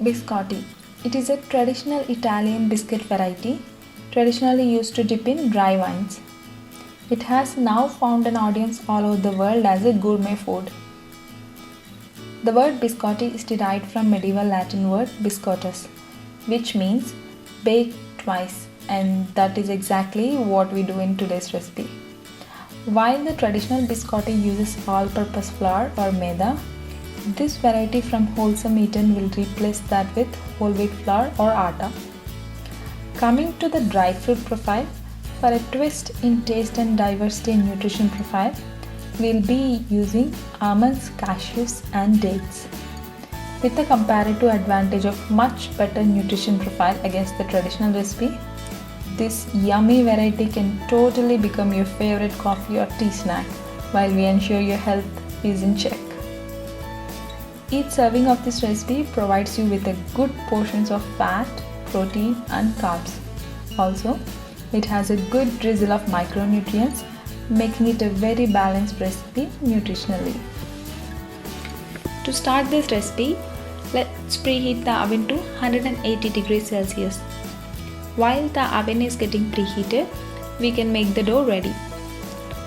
Biscotti. It is a traditional Italian biscuit variety, traditionally used to dip in dry wines. It has now found an audience all over the world as a gourmet food. The word biscotti is derived from medieval Latin word biscottus, which means bake twice, and that is exactly what we do in today's recipe. While the traditional biscotti uses all-purpose flour or maida, this variety from Wholesome Eaten will replace that with whole wheat flour or atta. Coming to the dry fruit profile, for a twist in taste and diversity in nutrition profile, we'll be using almonds, cashews and dates. With the comparative advantage of much better nutrition profile against the traditional recipe, this yummy variety can totally become your favorite coffee or tea snack while we ensure your health is in check. Each serving of this recipe provides you with a good portions of fat, protein and carbs. Also, it has a good drizzle of micronutrients, making it a very balanced recipe nutritionally. To start this recipe, let's preheat the oven to 180 degrees Celsius. While the oven is getting preheated, we can make the dough ready.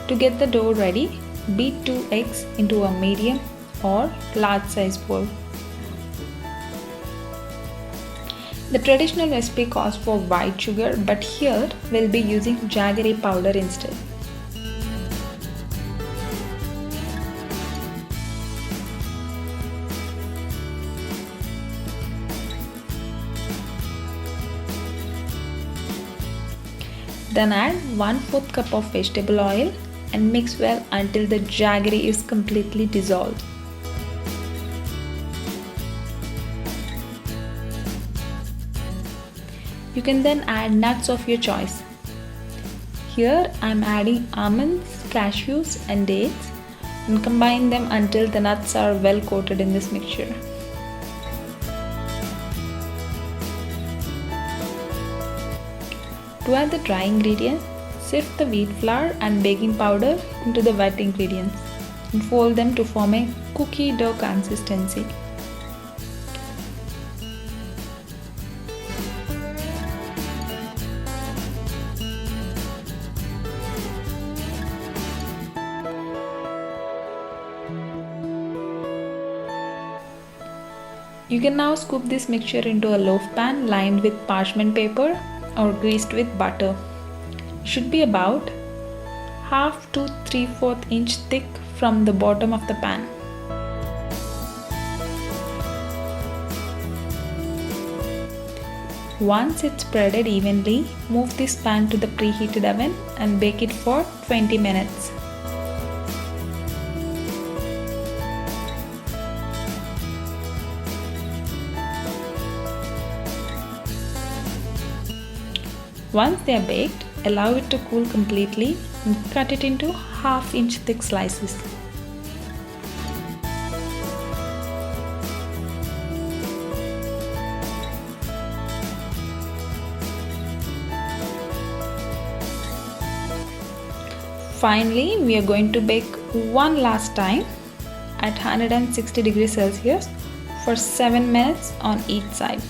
To get the dough ready, beat 2 eggs into a medium or large size bowl. The traditional recipe calls for white sugar, but here we'll be using jaggery powder instead. Then add 1/4 cup of vegetable oil and mix well until the jaggery is completely dissolved. You can then add nuts of your choice. Here I am adding almonds, cashews and dates and combine them until the nuts are well coated in this mixture. To add the dry ingredients, sift the wheat flour and baking powder into the wet ingredients and fold them to form a cookie dough consistency. You can now scoop this mixture into a loaf pan lined with parchment paper or greased with butter. It should be about 1/2 to 3/4 inch thick from the bottom of the pan. Once it's spreaded evenly, move this pan to the preheated oven and bake it for 20 minutes. Once they are baked, allow it to cool completely and cut it into 1/2 inch thick slices. Finally, we are going to bake one last time at 160 degrees Celsius for 7 minutes on each side.